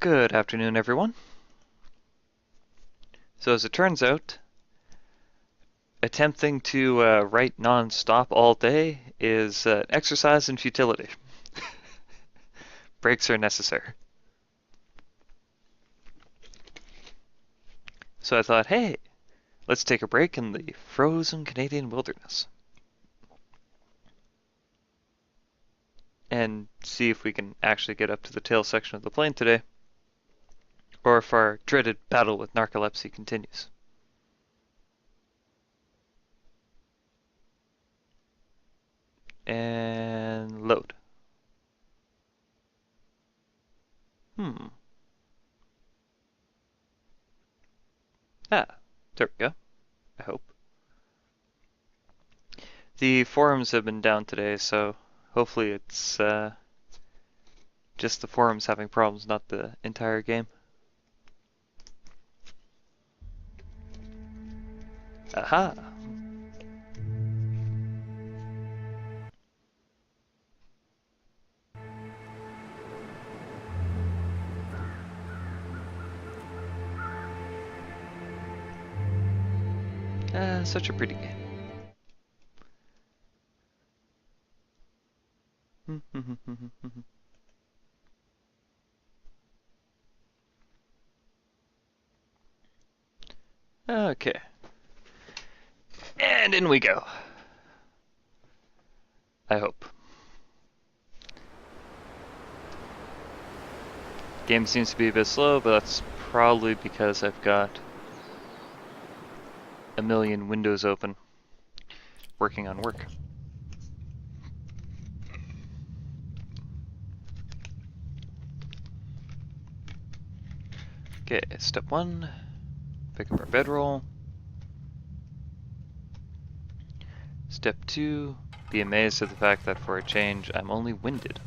Good afternoon, everyone. So as it turns out, attempting to write non-stop all day is an exercise in futility. Breaks are necessary. So I thought, hey, let's take a break in the frozen Canadian wilderness and see if we can actually get up to the tail section of the plane today, or if our dreaded battle with narcolepsy continues. And load. Ah, there we go, I hope. The forums have been down today, so hopefully it's just the forums having problems, not the entire game. Aha! Such a pretty game. Okay. And in we go. I hope. Game seems to be a bit slow, but that's probably because I've got a million windows open working on work. Okay, step one, pick up our bedroll. Step two, be amazed at the fact that for a change, I'm only winded.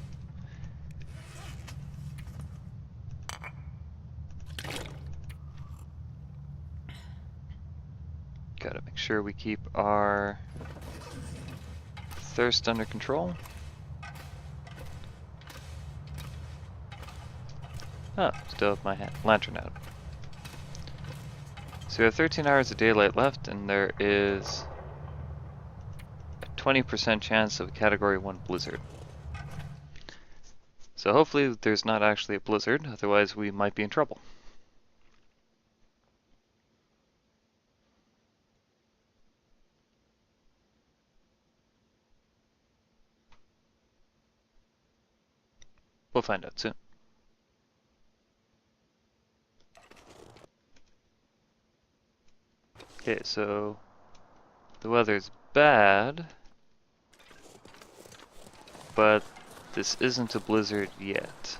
Gotta make sure we keep our thirst under control. Oh, still have my lantern out. So we have 13 hours of daylight left, and there is a 20% chance of a Category 1 blizzard. So hopefully there's not actually a blizzard, otherwise we might be in trouble. We'll find out soon. Okay, so the weather's bad, but this isn't a blizzard yet.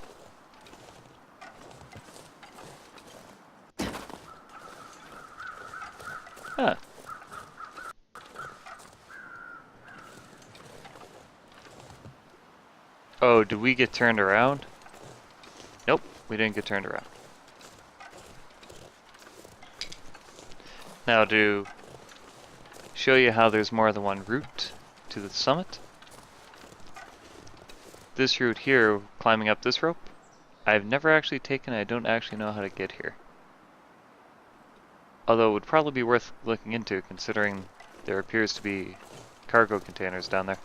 Huh. Oh, did we get turned around? Nope, we didn't get turned around. Now to show you how there's more than one route to the summit. This route here, climbing up this rope, I've never actually taken. I don't actually know how to get here. Although it would probably be worth looking into, considering there appears to be cargo containers down there.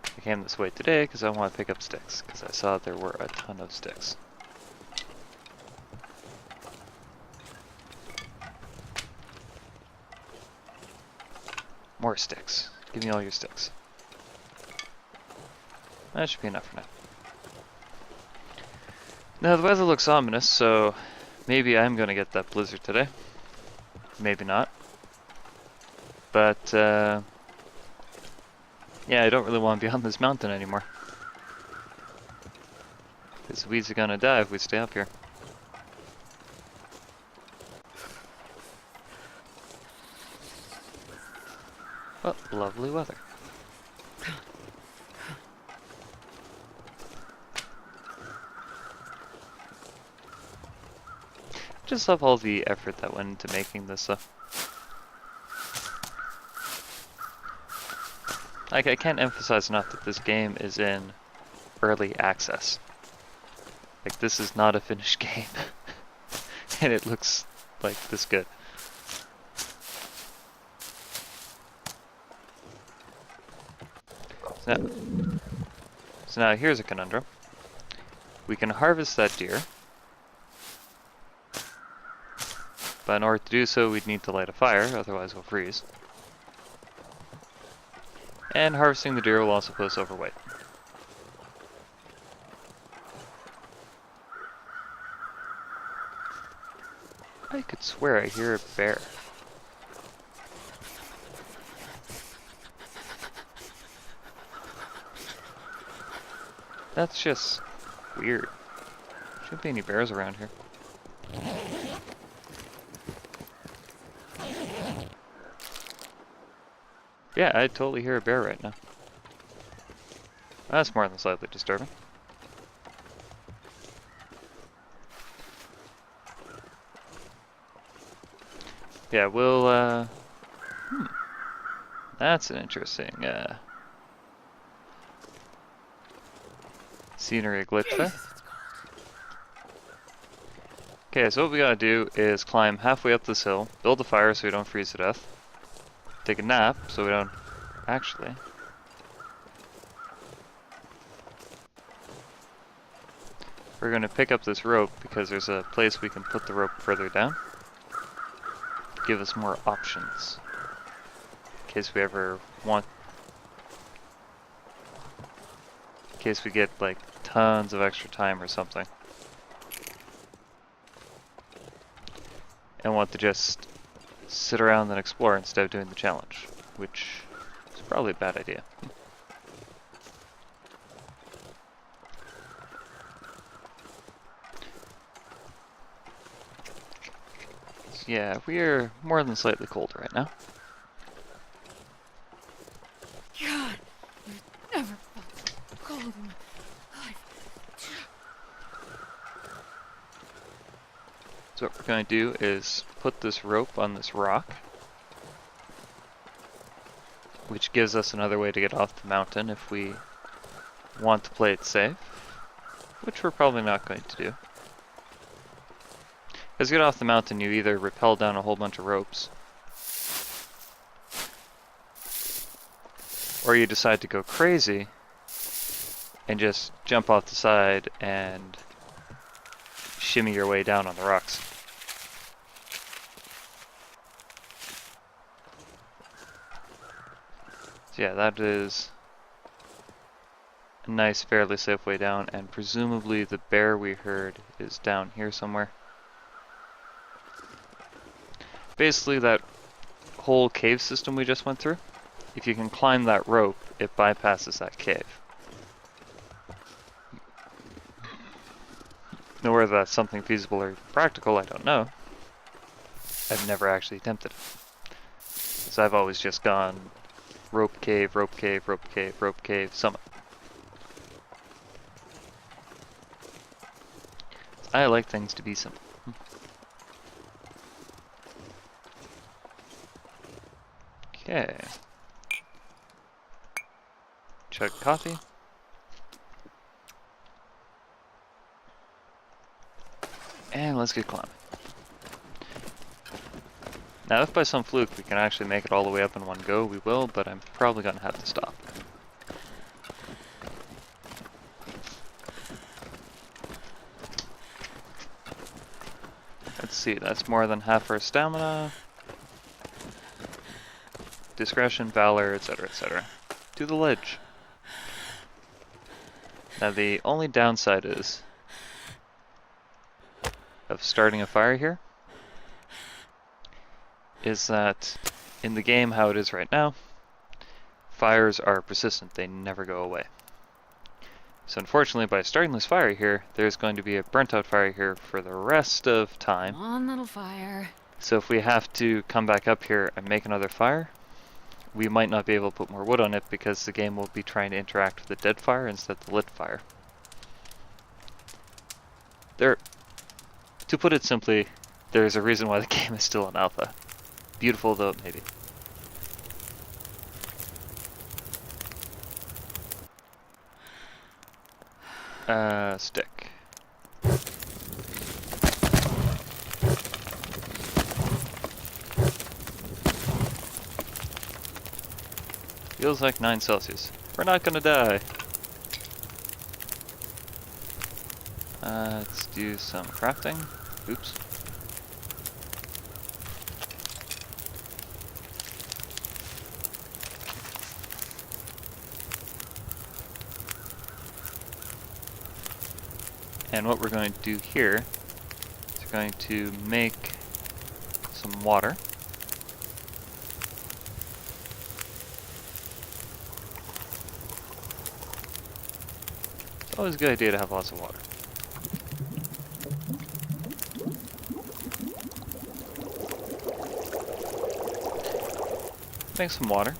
I came this way today because I want to pick up sticks, because I saw there were a ton of sticks. More sticks. Give me all your sticks. That should be enough for now. Now the weather looks ominous, so maybe I'm gonna get that blizzard today. Maybe not. But yeah, I don't really want to be on this mountain anymore. Because weeds are gonna die if we stay up here. Oh, lovely weather. Just love all the effort that went into making this stuff. I can't emphasize enough that this game is in early access. Like, this is not a finished game. And it looks like this good. So now here's a conundrum. We can harvest that deer, but in order to do so we'd need to light a fire, otherwise we'll freeze. And harvesting the deer will also put us overweight. I could swear I hear a bear. That's just weird. Shouldn't be any bears around here. Yeah, I totally hear a bear right now. That's more than slightly disturbing. Yeah, we'll, that's an interesting, scenery glitch there. Okay, so what we gotta do is climb halfway up this hill, build a fire so we don't freeze to death, take a nap so we don't actually. We're gonna pick up this rope because there's a place we can put the rope further down. Give us more options in case we ever want, in case we get like tons of extra time or something and want to just sit around and explore instead of doing the challenge, which is probably a bad idea. So yeah, we are more than slightly cold right now. God, I've never felt so cold in my life. So what we're going to do is put this rope on this rock, which gives us another way to get off the mountain if we want to play it safe, which we're probably not going to do. As you get off the mountain, you either rappel down a whole bunch of ropes, or you decide to go crazy and just jump off the side and shimmy your way down on the rocks. So yeah, that is a nice, fairly safe way down, and presumably the bear we heard is down here somewhere. Basically, that whole cave system we just went through, if you can climb that rope, it bypasses that cave. Now, whether that's something feasible or practical, I don't know. I've never actually attempted it. So I've always just gone rope cave, rope cave, rope cave, rope cave, summit. I like things to be simple. Okay. Chug coffee. And let's get climbing. Now if by some fluke we can actually make it all the way up in one go, we will, but I'm probably going to have to stop. Let's see, that's more than half our stamina. Discretion, valor, etc., etc. To the ledge. Now the only downside is of starting a fire here is that in the game how it is right now, fires are persistent, they never go away. So unfortunately by starting this fire here, there's going to be a burnt out fire here for the rest of time. Come on, little fire. So if we have to come back up here and make another fire, we might not be able to put more wood on it because the game will be trying to interact with the dead fire instead of the lit fire. To put it simply, there's a reason why the game is still in alpha. Beautiful though it may be. Stick. Feels like 9 Celsius. We're not gonna die. Let's do some crafting. Oops. And what we're going to do here is we're going to make some water. It's always a good idea to have lots of water. Make some water.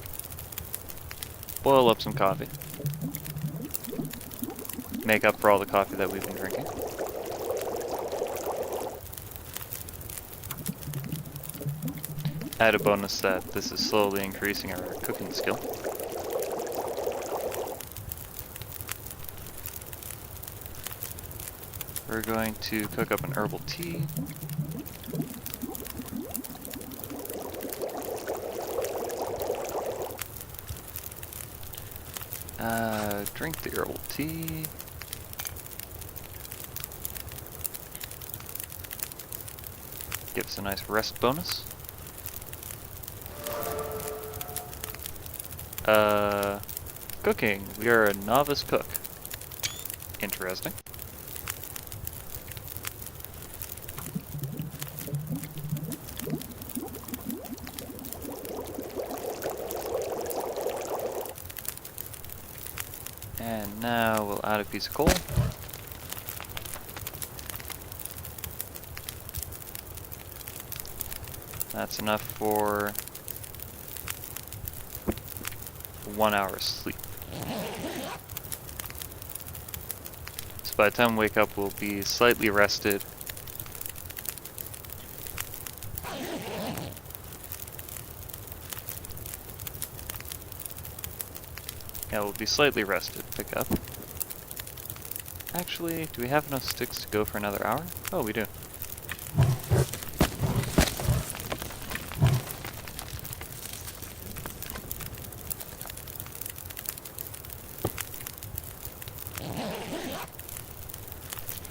Boil up some coffee. Make up for all the coffee that we've been drinking. Add a bonus that this is slowly increasing our cooking skill. We're going to cook up an herbal tea. Drink the herbal tea. Gives a nice rest bonus. Cooking. We are a novice cook. Interesting. And now we'll add a piece of coal. That's enough for 1 hour's sleep. So by the time we wake up, we'll be slightly rested. Yeah, we'll be slightly rested. Pick up. Actually, do we have enough sticks to go for another hour? Oh, we do.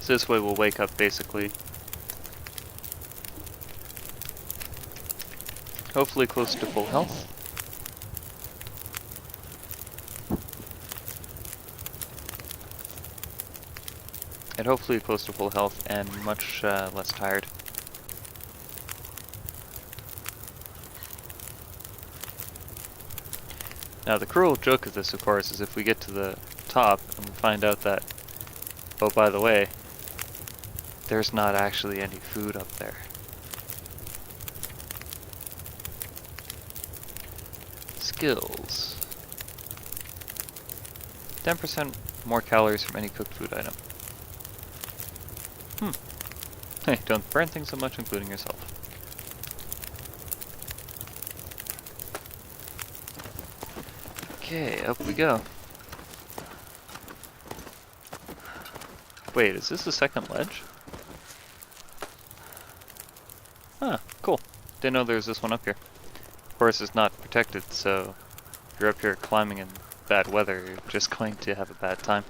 So this way we'll wake up basically, hopefully close to full health. And hopefully close to full health and much less tired. Now the cruel joke of this, of course, is if we get to the top and we find out that, oh, by the way, there's not actually any food up there. Skills. 10% more calories from any cooked food item. Hey, don't burn things so much, including yourself. Okay, up we go. Wait, is this the second ledge? Huh, cool. Didn't know there was this one up here. Of course, it's not protected, so if you're up here climbing in bad weather, you're just going to have a bad time.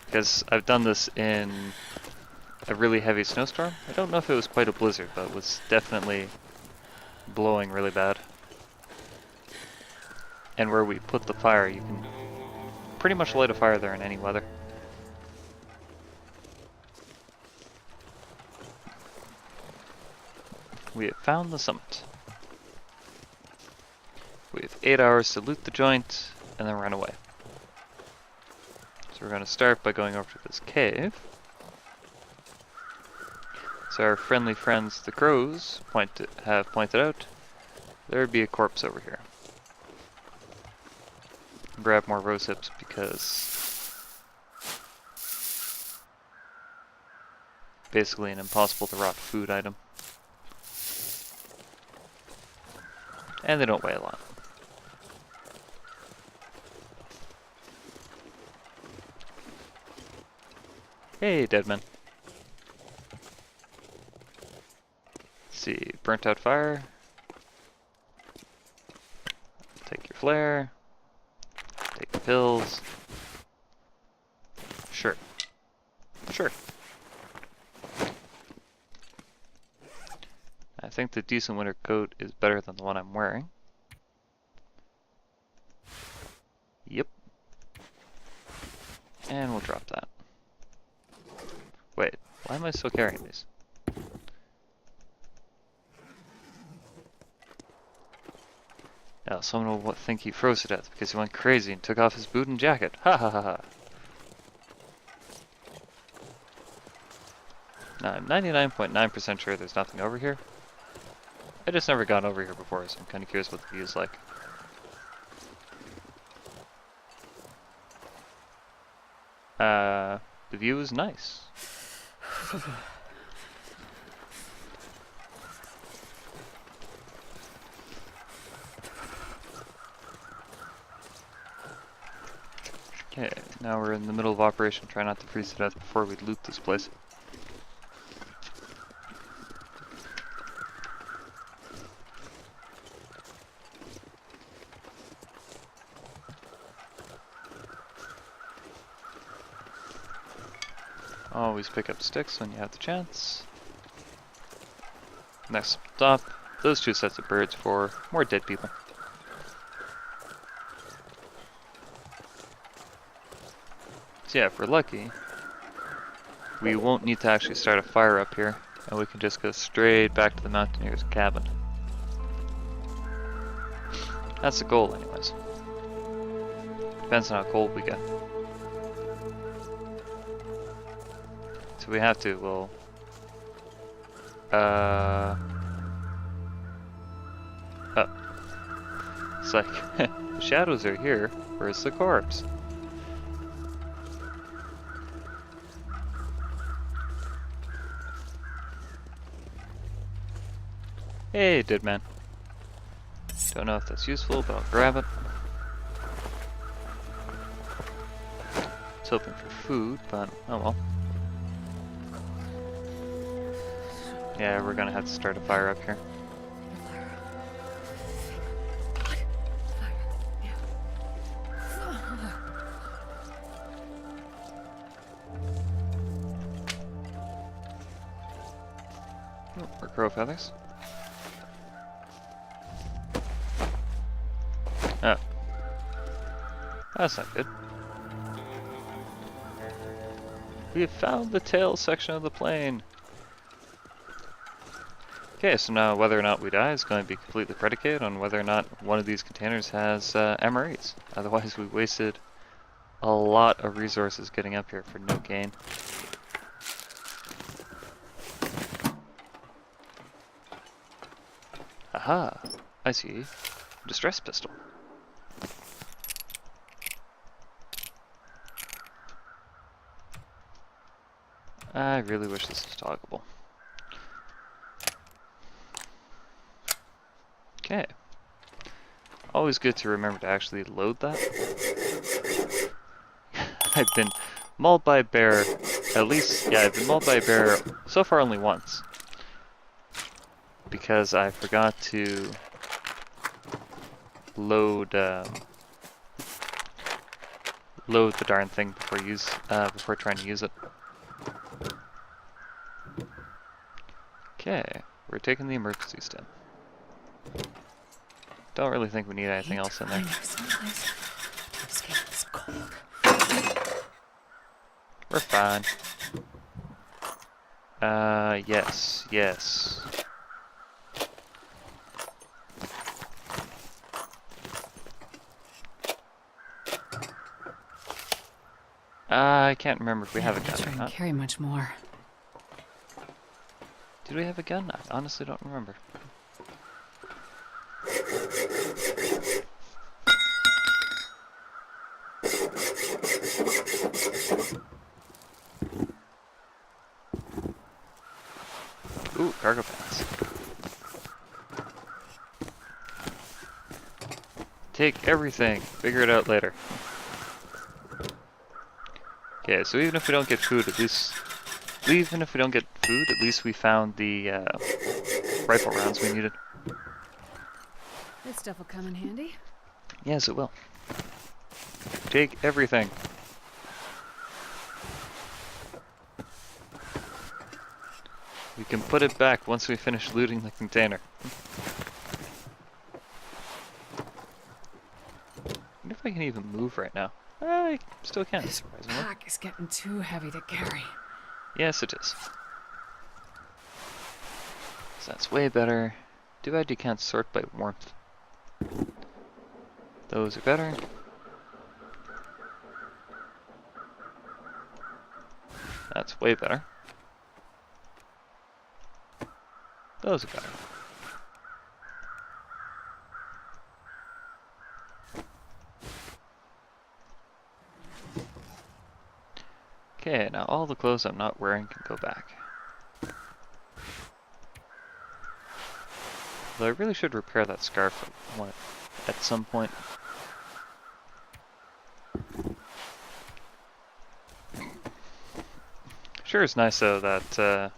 Because I've done this in a really heavy snowstorm. I don't know if it was quite a blizzard, but it was definitely blowing really bad. And where we put the fire, you can pretty much light a fire there in any weather. We have found the summit. We have 8 hours to loot the joint and then run away. So we're going to start by going over to this cave. So our friendly friends, the crows, have pointed out there would be a corpse over here. Grab more rose hips because basically an impossible to rot food item. And they don't weigh a lot. Hey, Deadman. Let's see, burnt out fire. flare. Take the pills. Sure. Sure. I think the decent winter coat is better than the one I'm wearing. Yep. And we'll drop that. Wait, why am I still carrying these? Now, someone will think he froze to death because he went crazy and took off his boot and jacket. Ha ha ha ha. Now, I'm 99.9% sure there's nothing over here. I just never got over here before, so I'm kind of curious what the view is like. The view is nice. Okay, now we're in the middle of operation. Try not to freeze to death before we loot this place. Always pick up sticks when you have the chance. Next stop, those two sets of birds for more dead people. So yeah, if we're lucky, we won't need to actually start a fire up here, and we can just go straight back to the mountaineer's cabin. That's the goal anyways. Depends on how cold we get. So we have to, well... Oh. It's like, the shadows are here, where's the corpse? Hey, dead man. Don't know if that's useful, but I'll grab it. It's hoping for food, but oh well. Yeah, we're gonna have to start a fire up here. Oh, more crow feathers. Oh. That's not good. We have found the tail section of the plane. Okay, so now whether or not we die is going to be completely predicated on whether or not one of these containers has MREs. Otherwise we wasted a lot of resources getting up here for no gain. Aha! I see. Distress pistol. I really wish this was toggable. Okay. Always good to remember to actually load that. I've been mauled by a bear, at least, yeah, I've been mauled by a bear so far only once. Because I forgot to load load the darn thing before trying to use it. Okay, we're taking the emergency step. Don't really think we need anything else in there. We're fine. Yes, yes. I can't remember if we have a gun or not. Carry much more. Did we have a gun? I honestly don't remember. Ooh, cargo pants. Take everything. Figure it out later. Okay, so even if we don't get food, at least we found the rifle rounds we needed. This stuff will come in handy. Yes, it will. Take everything. We can put it back once we finish looting the container. I wonder if I can even move right now. I still can, This surprisingly. pack is getting too heavy to carry. Yes, it is. So that's way better. Too bad you can't sort by warmth. Those are better. That's way better. Those are better. Okay, now all the clothes I'm not wearing can go back. Though I really should repair that scarf at some point. Sure, it's nice though that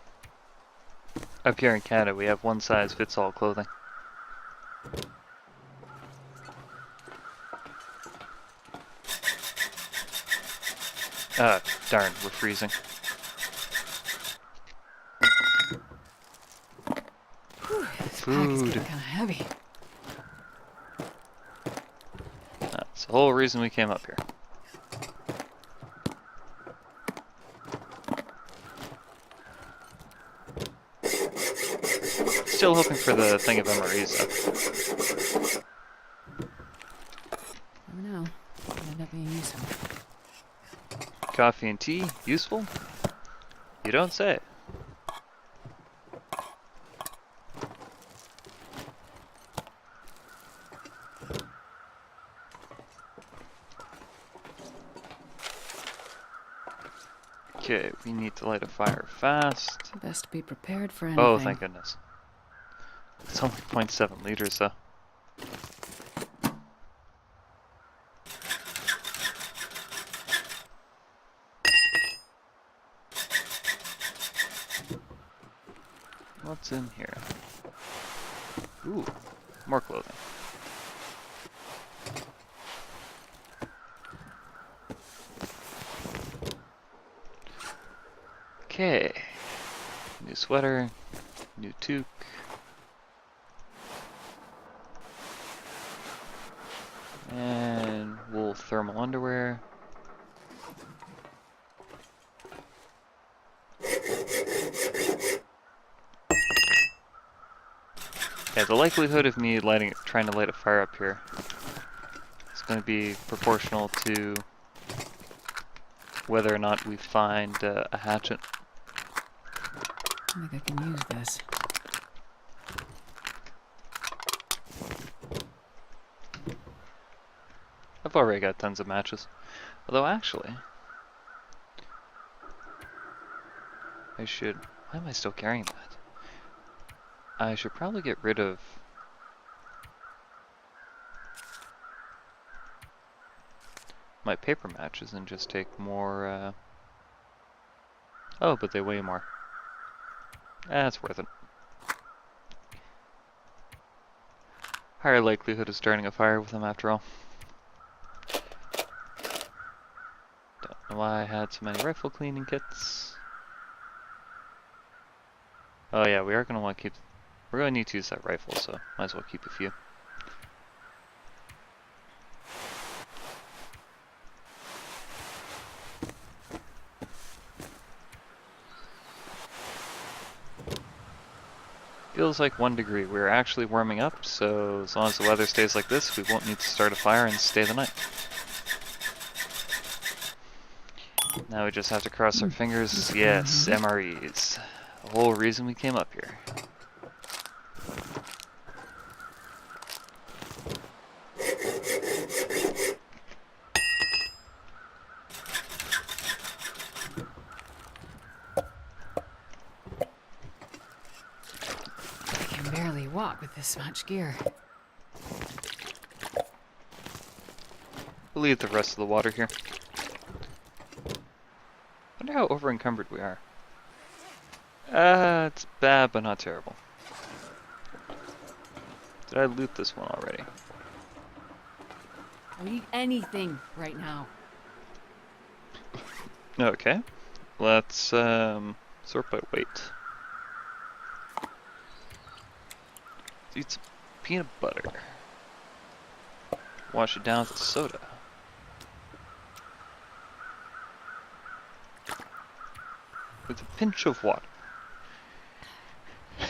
up here in Canada we have one size fits all clothing. Ah, darn, we're freezing. Whew, this pack is Food. getting kind of heavy. That's the whole reason we came up here. Still hoping for the thing of MREs though. Never know. Might end up being useful. Coffee and tea, useful? You don't say. Okay, we need to light a fire fast. Best to be prepared for anything. Oh, thank goodness. It's only 0.7 liters though. What's in here? Ooh, more clothing. Okay. New sweater, new toque. And wool thermal underwear. Yeah, the likelihood of me trying to light a fire up here is going to be proportional to whether or not we find a hatchet. I think I can use this. I've already got tons of matches. Although actually, I should... Why am I still carrying that? I should probably get rid of... my paper matches and just take more, Oh, but they weigh more. That's worth it. Higher likelihood of starting a fire with them after all. Don't know why I had so many rifle cleaning kits. Oh yeah, we are going to want to keep... We're going to need to use that rifle, so might as well keep a few. Feels like 1 degree. We're actually warming up, so as long as the weather stays like this, we won't need to start a fire and stay the night. Now we just have to cross our fingers. Yes, MREs. The whole reason we came up here. I can barely walk with this much gear. We'll leave the rest of the water here. Wonder how over encumbered we are. It's bad, but not terrible. Did I loot this one already? We need anything right now. Okay. Let's sort by weight. Let's eat some peanut butter. Wash it down with soda. With a pinch of water.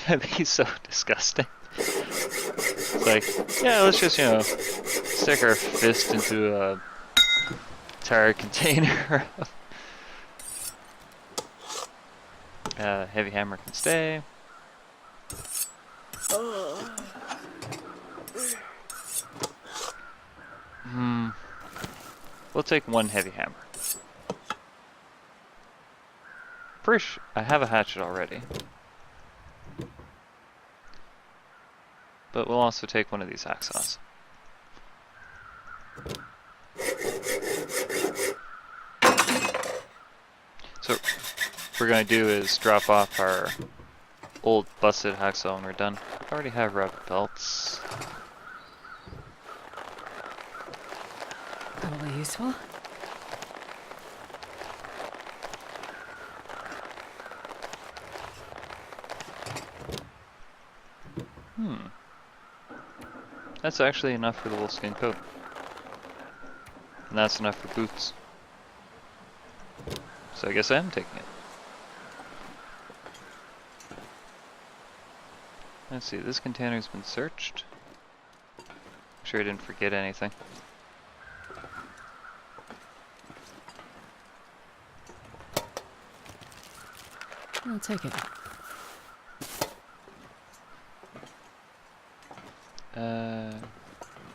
That'd be so disgusting. It's like, yeah, let's just, stick our fist into a entire container. Heavy hammer can stay. We'll take one heavy hammer. First, I have a hatchet already. But we'll also take one of these hacksaws. So, what we're going to do is drop off our old busted hacksaw when we're done. I already have rubber belts. Probably useful. That's actually enough for the wolfskin coat. And that's enough for boots. So I guess I am taking it. Let's see, this container's been searched. I'm sure I didn't forget anything. I'll take it.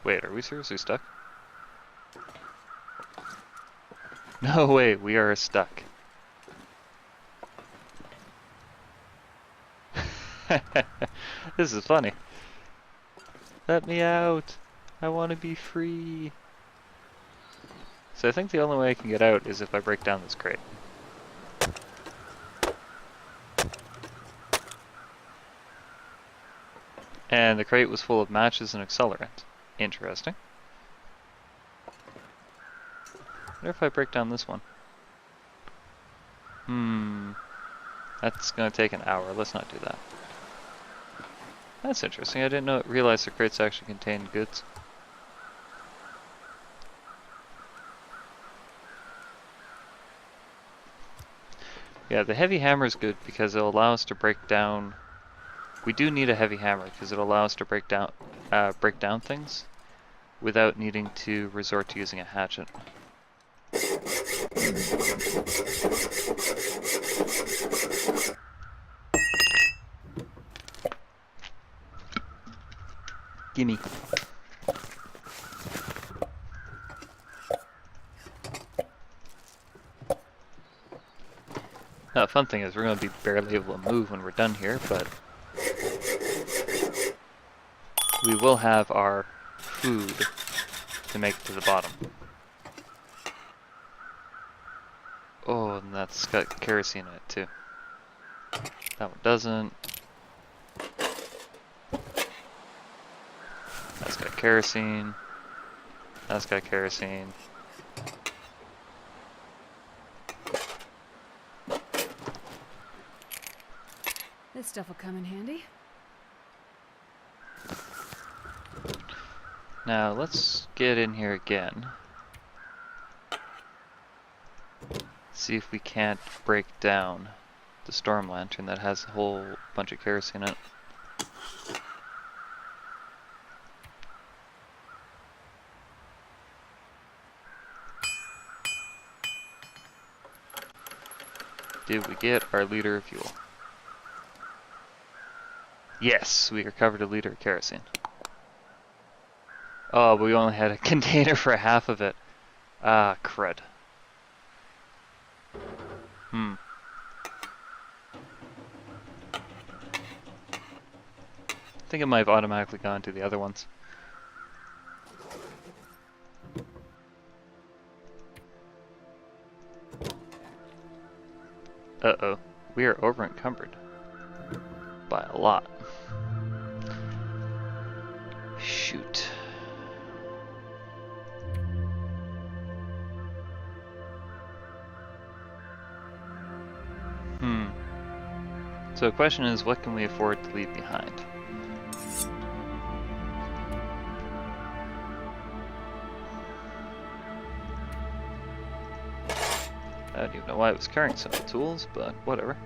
Wait, are we seriously stuck? No way, we are stuck. This is funny. Let me out. I want to be free. So I think the only way I can get out is if I break down this crate. And the crate was full of matches and accelerant. Interesting. What if I break down this one? That's gonna take an hour. Let's not do that. That's interesting. I didn't realize the crates actually contained goods. Yeah, the heavy hammer is good because it'll allow us to break down. We do need a heavy hammer because it'll allow us to break down things without needing to resort to using a hatchet. Gimme. Now, the fun thing is we're going to be barely able to move when we're done here, but we will have our food to make it to the bottom. Oh, and that's got kerosene in it too. That one doesn't. That's got kerosene. That's got kerosene. This stuff will come in handy. Now let's get in here again. See if we can't break down the storm lantern that has a whole bunch of kerosene in it. Did we get our liter of fuel? Yes, we recovered a liter of kerosene. Oh, but we only had a container for half of it. Ah, crud. I think it might have automatically gone to the other ones. Uh-oh, we are over encumbered. By a lot. Shoot. Hmm. So the question is, what can we afford to leave behind? I don't even know why I was carrying so many tools, but whatever.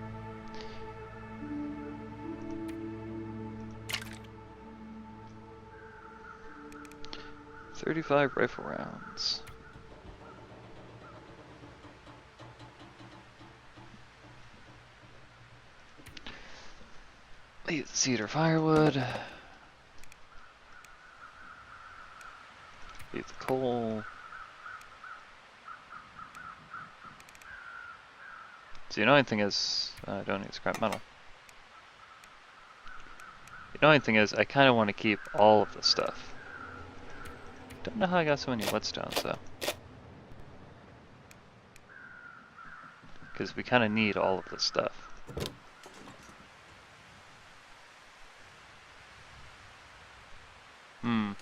.35 rifle rounds. Leave the cedar firewood. Leave the coal. So the annoying thing is, I don't need scrap metal. The annoying thing is, I kind of want to keep all of the stuff. Don't know how I got so many whetstones though. Because we kind of need all of this stuff. Hmm.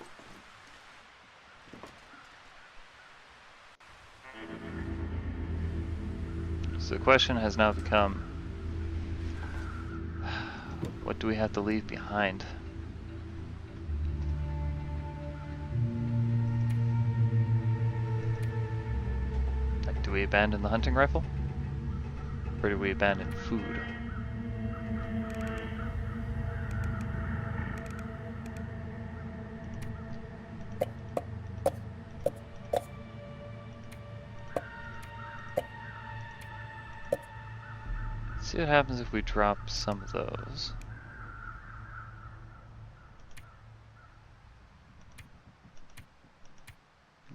So the question has now become, what do we have to leave behind? Like, do we abandon the hunting rifle? Or do we abandon food? See what happens if we drop some of those.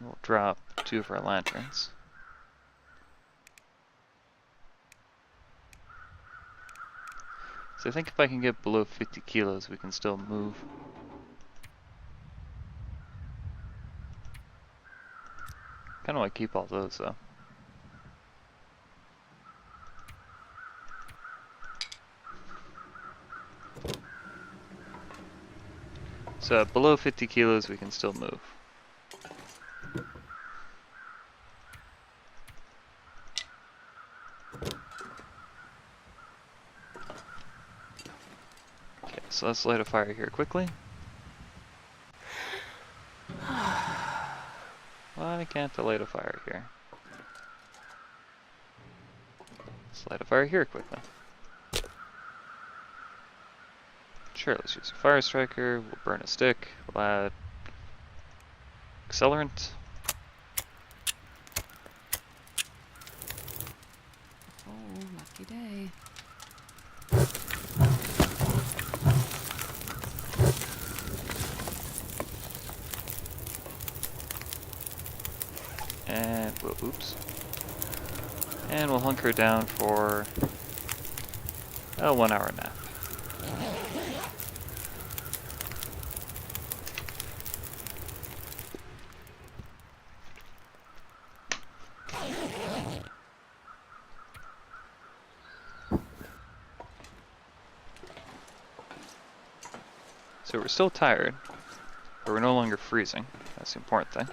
We'll drop 2 of our lanterns. So I think if I can get below 50 kilos, we can still move. Kinda want to keep all those though. So at below 50 kilos, we can still move. Okay, so let's light a fire here quickly. Why can't I light a fire here? Let's light a fire here quickly. Sure, let's use a fire striker. We'll burn a stick. We'll add accelerant. Oh, lucky day. And we'll, oops. And we'll hunker down for a 1 hour nap. So we're still tired, but we're no longer freezing. That's the important thing.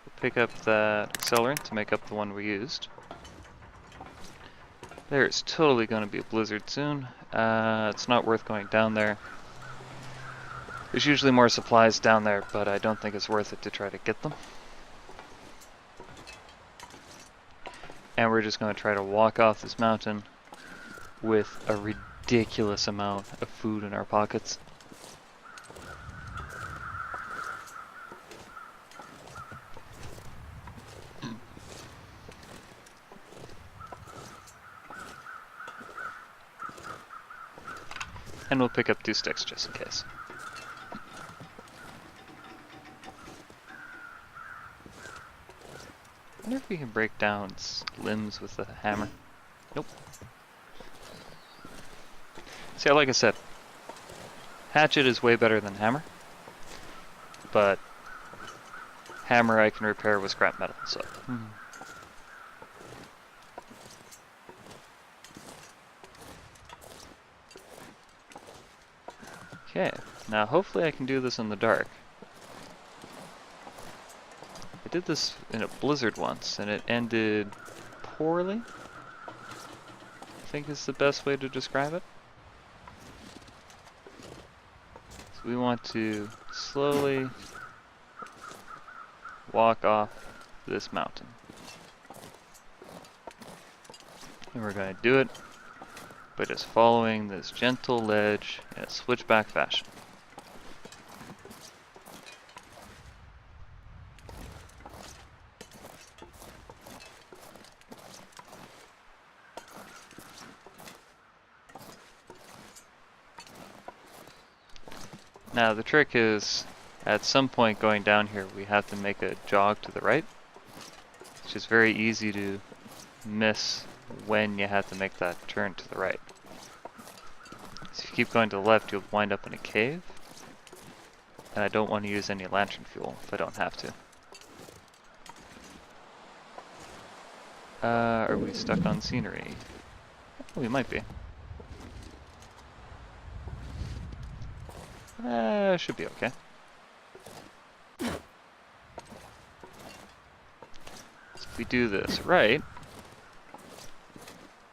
We'll pick up that accelerant to make up the one we used. There is totally going to be a blizzard soon. It's not worth going down there. There's usually more supplies down there, but I don't think it's worth it to try to get them. And we're just going to try to walk off this mountain with a ridiculous amount of food in our pockets. And we'll pick up 2 sticks just in case. I wonder if we can break down limbs with a hammer. Nope. See, like I said, hatchet is way better than hammer, but hammer I can repair with scrap metal, so. Okay, now hopefully I can do this in the dark. I did this in a blizzard once, and it ended poorly, I think is the best way to describe it. So we want to slowly walk off this mountain. And we're going to do it by just following this gentle ledge in a switchback fashion. Now the trick is, at some point going down here, we have to make a jog to the right. It's just very easy to miss when you have to make that turn to the right. So if you keep going to the left, you'll wind up in a cave. And I don't want to use any lantern fuel if I don't have to. Are we stuck on scenery? Oh, we might be. Should be okay. So if we do this right,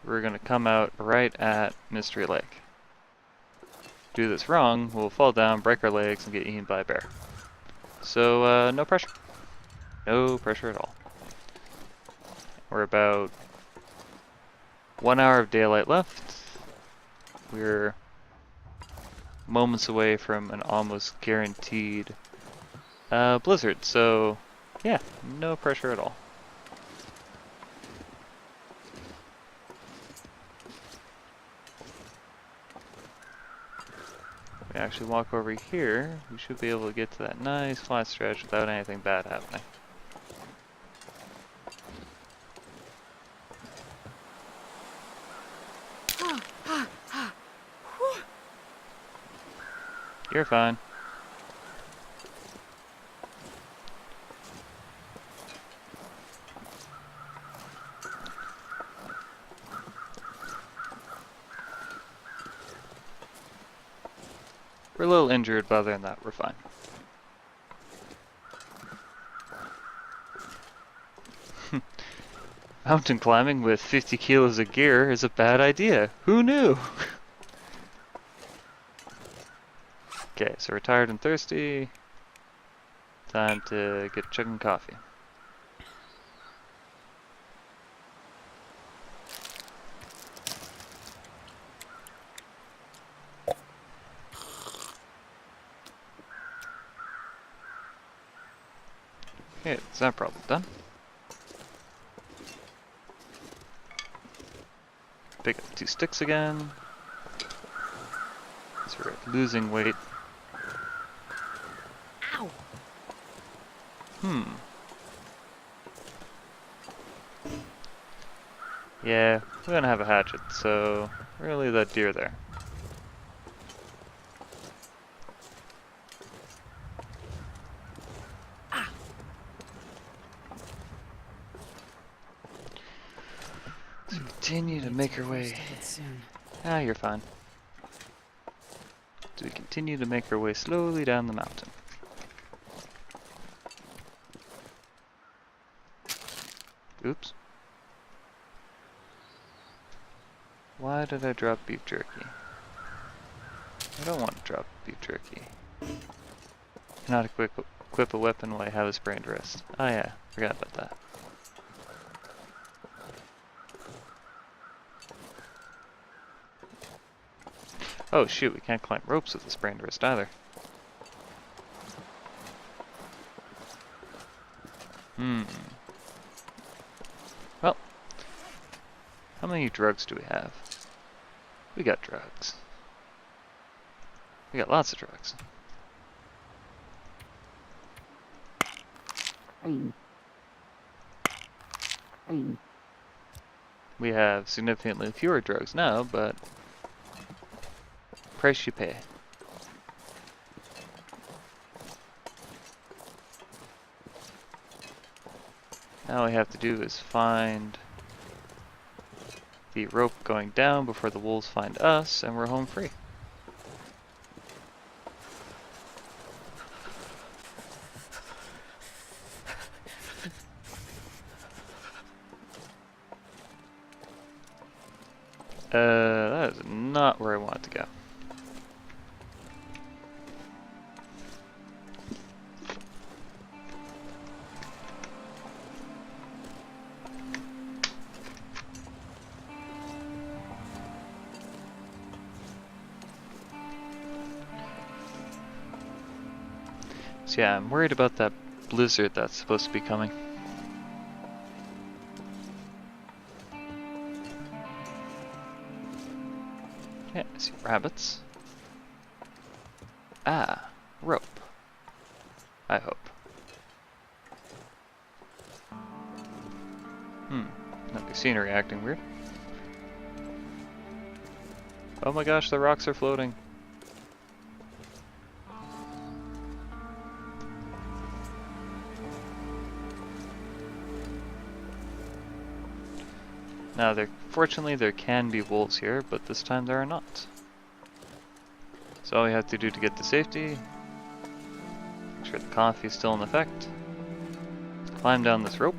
we're going to come out right at Mystery Lake. Do this wrong, we'll fall down, break our legs, and get eaten by a bear. So, no pressure. No pressure at all. We're about 1 hour of daylight left. We're moments away from an almost guaranteed blizzard, so yeah, no pressure at all. We actually walk over here, we should be able to get to that nice flat stretch without anything bad happening. You're fine. We're a little injured, but other than that, we're fine. Mountain climbing with 50 kilos of gear is a bad idea. Who knew? Okay, so we're tired and thirsty. Time to get chugging coffee. Okay, that's that problem done. Pick up 2 sticks again. Because we're losing weight. Ow! Yeah, we don't have a hatchet, so we're gonna leave that deer there. So continue to make our way. Ah, you're fine. So we continue to make our way slowly down the mountain. Oops. Why did I drop beef jerky? I don't want to drop beef jerky. Cannot equip a weapon while I have a sprained wrist. Oh yeah, forgot about that. Oh shoot, we can't climb ropes with a sprained wrist either. Well, how many drugs do we have? We got drugs. We got lots of drugs. We have significantly fewer drugs now, but price you pay. Now all we have to do is find the rope going down before the wolves find us, and we're home free. That is not where I want to go. So yeah, I'm worried about that blizzard that's supposed to be coming. Yeah, I see rabbits. Ah, rope. I hope. Nothing scenery acting weird. Oh my gosh, the rocks are floating. Now, fortunately there can be wolves here, but this time there are not. So all we have to do to get to safety, make sure the coffee is still in effect, climb down this rope.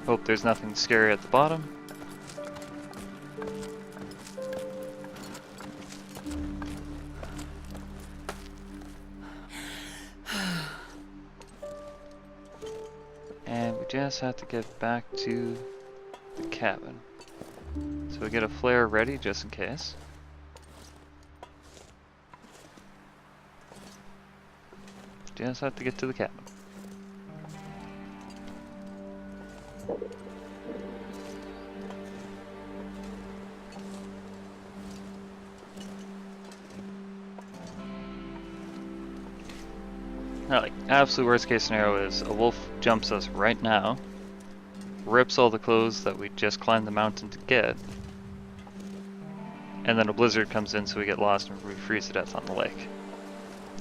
Hope there's nothing scary at the bottom. And we just have to get back to the cabin. So we get a flare ready just in case. Just have to get to the cabin. Now, like, absolute worst case scenario is a wolf jumps us right now, rips all the clothes that we just climbed the mountain to get, and then a blizzard comes in so we get lost and we freeze to death on the lake.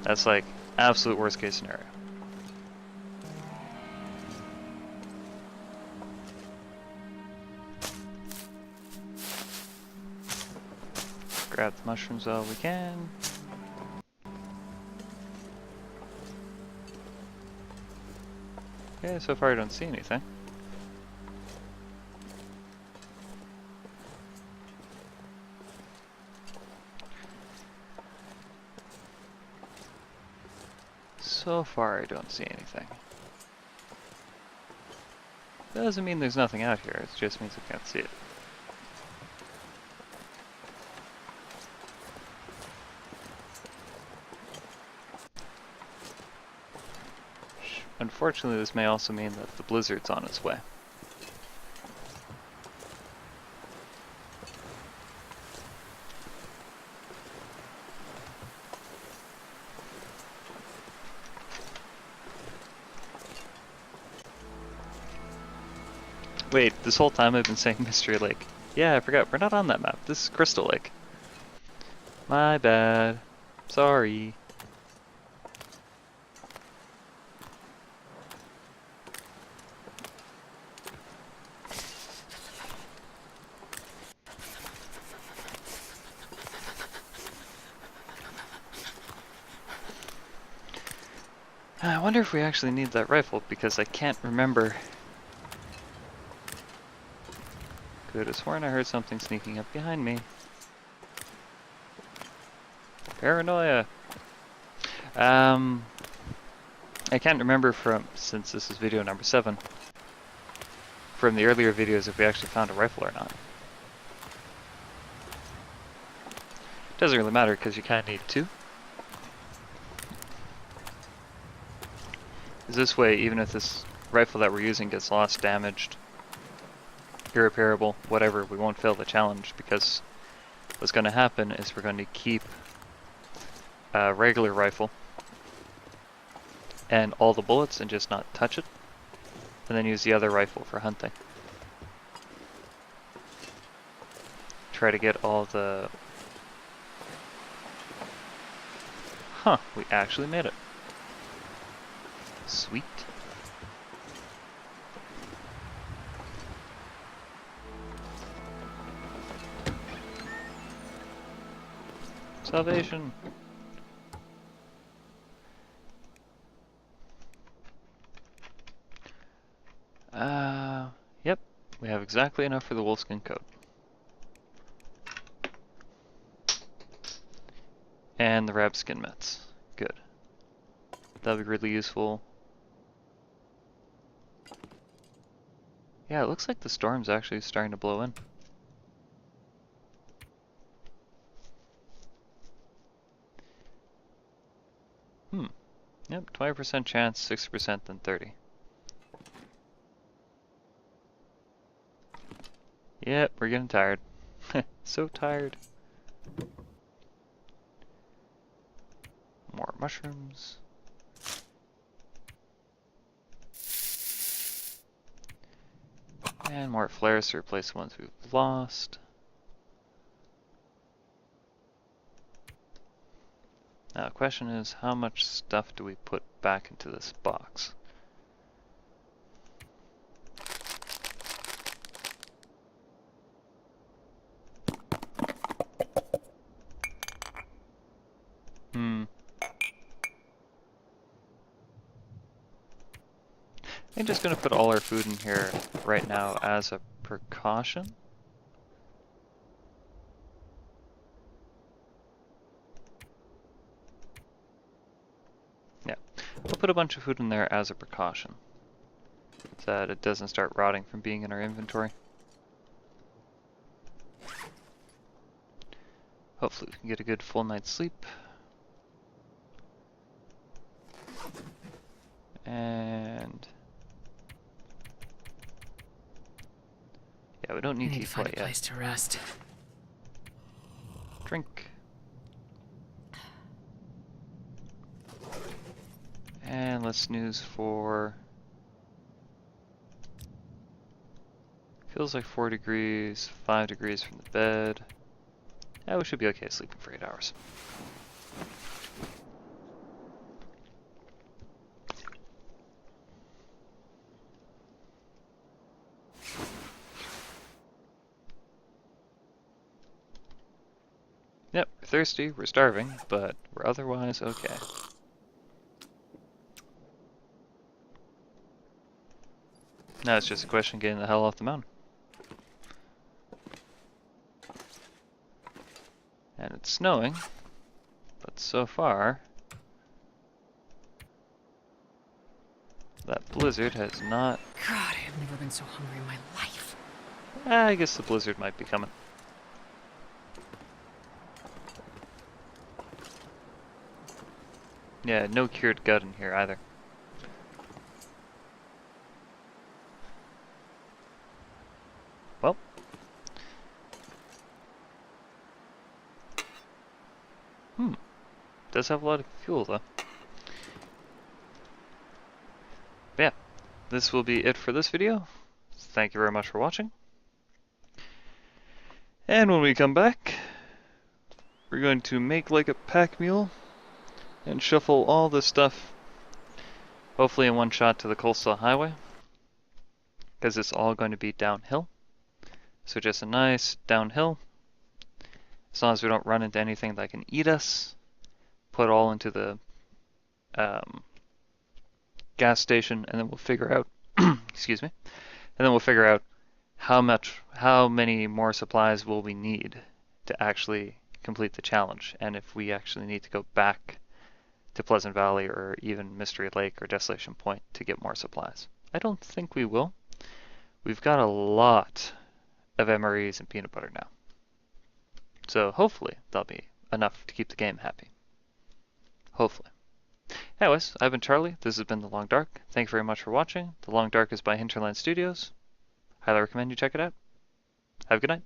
That's like absolute worst case scenario. Grab the mushrooms while we can. Okay, so far I don't see anything. So far I don't see anything. Doesn't mean there's nothing out here, it just means I can't see it. Unfortunately, this may also mean that the blizzard's on its way. Wait, this whole time I've been saying Mystery Lake. Yeah, I forgot, we're not on that map. This is Crystal Lake. My bad. Sorry. I wonder if we actually need that rifle, because I can't remember. Could have sworn I heard something sneaking up behind me. Paranoia! I can't remember since this is video number 7, from the earlier videos if we actually found a rifle or not. Doesn't really matter, because you kind of need 2. This way, even if this rifle that we're using gets lost, damaged, irreparable, whatever, we won't fail the challenge, because what's going to happen is we're going to keep a regular rifle and all the bullets and just not touch it, and then use the other rifle for hunting. Try to get all the... Huh, we actually made it. Sweet. Salvation. exactly enough for the wolfskin coat. And the rab skin mats. Good. That'll be really useful. Yeah, it looks like the storm's actually starting to blow in. Yep, 20% chance, 60% then 30. Yep, we're getting tired. So tired. More mushrooms. And more flares to replace the ones we've lost. Now the question is, how much stuff do we put back into this box? I'm just gonna put all our food in here right now as a precaution. Yeah, we'll put a bunch of food in there as a precaution, so that it doesn't start rotting from being in our inventory. Hopefully we can get a good full night's sleep. And yeah, we don't need to eat find a quite yet. place to rest. Drink. And let's snooze for... Feels like 4 degrees, 5 degrees from the bed. Yeah, we should be okay sleeping for 8 hours. Yep, we're thirsty, we're starving, but we're otherwise okay. Now it's just a question of getting the hell off the mountain. And it's snowing, but so far, that blizzard has not... God, I've never been so hungry in my life. I guess the blizzard might be coming. Yeah, no cured gut in here either. Well. Does have a lot of fuel though. But yeah, this will be it for this video. Thank you very much for watching. And when we come back, we're going to make like a pack mule and shuffle all this stuff, hopefully in one shot, to the coastal highway, because it's all going to be downhill. So just a nice downhill, as long as we don't run into anything that can eat us. Put all into the gas station, and then we'll figure out excuse me, and then we'll figure out how many more supplies will we need to actually complete the challenge, and if we actually need to go back to Pleasant Valley or even Mystery Lake or Desolation Point to get more supplies. I don't think we will. We've got a lot of MREs and peanut butter now, so hopefully that'll be enough to keep the game happy. Hopefully. Anyways, I've been Charlie. This has been The Long Dark. Thank you very much for watching. The Long Dark is by Hinterland Studios. Highly recommend you check it out. Have a good night.